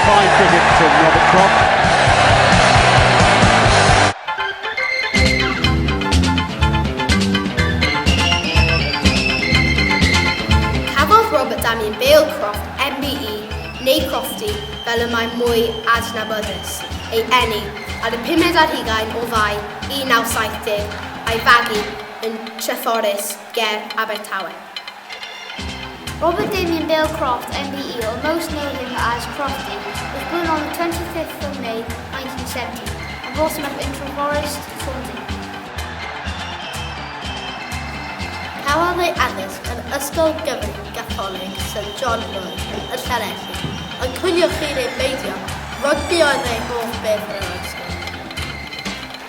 fine cricket from Robert Croft. Cafodd Robert Damien Bale Croft, MBE, neu Crofty, fel y mae mwy adnabyddus, ei eni ar y 5 ar 20 o Fai 1970 a'i fagu yn Treforys, ger Abertawe. Robert Damien Bale Croft, MBE, or most know him as Crofty, was born on the 25th of May 1970 and brought him up in Treforys, Swansea. Cafodd ei addysg yn Ysgol Gyfun Gatholig St John Lloyd yn Llanelli, ond cwyliwch chi'n ei beidio, rygbi oedd ei hoff beth yn yr ysgol.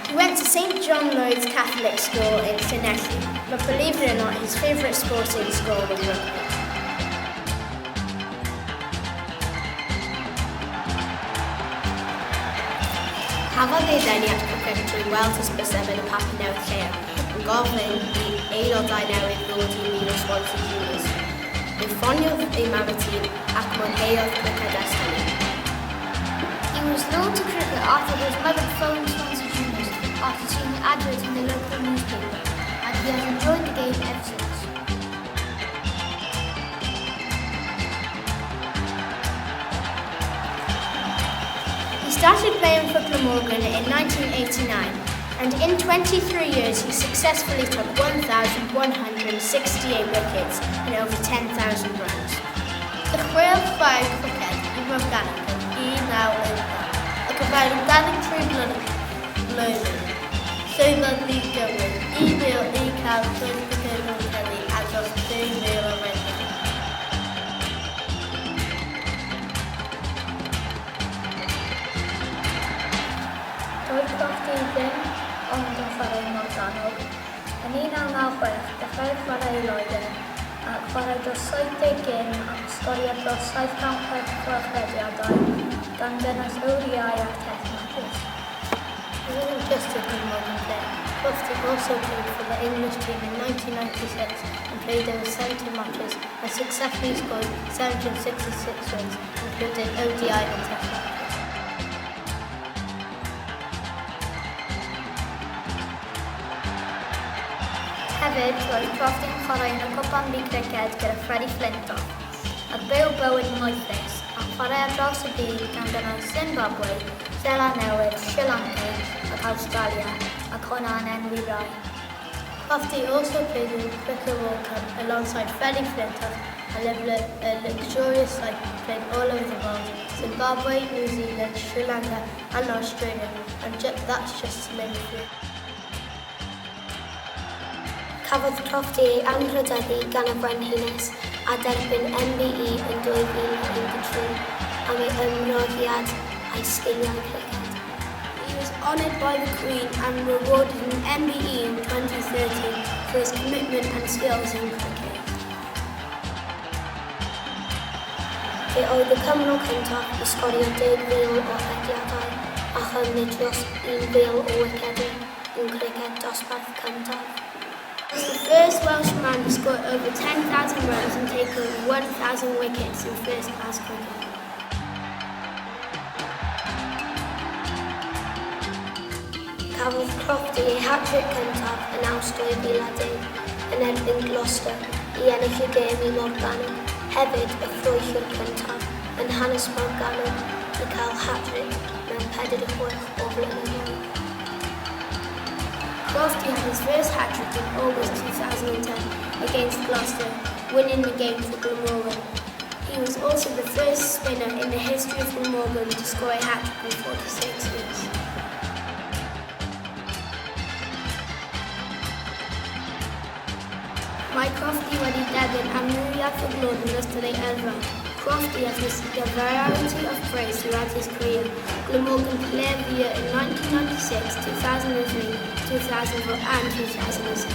He went to St John Lloyd's Catholic School in Llanelli, but believe it or not, his favourite sport in school was rugby. Cafodd ei ddenu at cricket trwy weld hysbysefyd y Papur Newydd Lleol, yn gofyn i aelodau newydd ddod i mi o Swansea Juniors. Fe ffoniodd ei mam y tîm ac mwynheodd cricket ers hynny. He was known to cricket after his mother phoned Swansea Juniors after seeing an advert in the local newspaper, and he has enjoyed the game ever since. He started playing for Glamorgan in 1989, and in 23 years he successfully took 1,168 wickets and over 10,000 runs. The chwil chwaer cricket i Morgana i naw yn y cyfrair yn 23 blwyddyn, llwyddodd ni gywir 1,000 i cael llwyddiant o Kelly a dros 2,000 o wedyn. Roedd Crofty ddim ond yn chwarae mor ganog. Yn 1996, dechreuodd chwarae i Loegr a chwarae dros 70 gêm ac sgorio dros 700 chweddiadau gan gynnwys ODI ac Test matches. He wasn't just a Glamorgan player. Crofty also played for the English team in 1996 and played over 70 matches and successfully scored 766 runs, including ODI and Test matches. Hefyd, roedd Crofty yn chwarae yn y Cwpan Bu Criced gyda Freddie Flintoff, ac byw bywyd moethus, a chwarae ar draws y byd gan gynnwys Zimbabwe, Seland Newydd, Sri Lanka ac Australia, ac hwnna'n enwi rai. Crofty also played in the Cricket World Cup alongside Freddie Flintoff and lived a luxurious life, played all over the world, Zimbabwe, New Zealand, Sri Lanka and Australia, and that's just to name a few. Cafodd Crofty ei anrhydeddu gan y Frenhines a derbyn MBE yn 2013 am ei ymroddiad a'i sgiliau criced. He was honoured by the Queen and rewarded an MBE in 2013 for his commitment and skills in cricket. Fe oedd y Cymro cyntaf i sgorio 10,000 o hediadau a chymryd dros 1,000 o wicedi yn criced dosbarth cyntaf. He was the first Welshman to score over 10,000 runs and take over 1,000 wickets in first-class cricket. Cafodd Crofty ei hat-trick cyntaf yn Awst 2010 yn erbyn Gloucester i ennill y gêm i Morgana, hefyd y ffrwychwr cyntaf yn hanes Morgana i cael hat-trick mewn 46 o flynyddoedd. Crofty had his first hat-trick in August 2010 against Gloucester, winning the game for Glamorgan. He was also the first spinner in the history of Glamorgan to score a hat-trick in 46 years. Mae Crofty wedi derbyn amrywiaeth o glod yn ystod ei yrfa. Crofty has received a variety of praise throughout his career. Glamorgan Player of the Year in 1996, 2003, 2004 and 2006.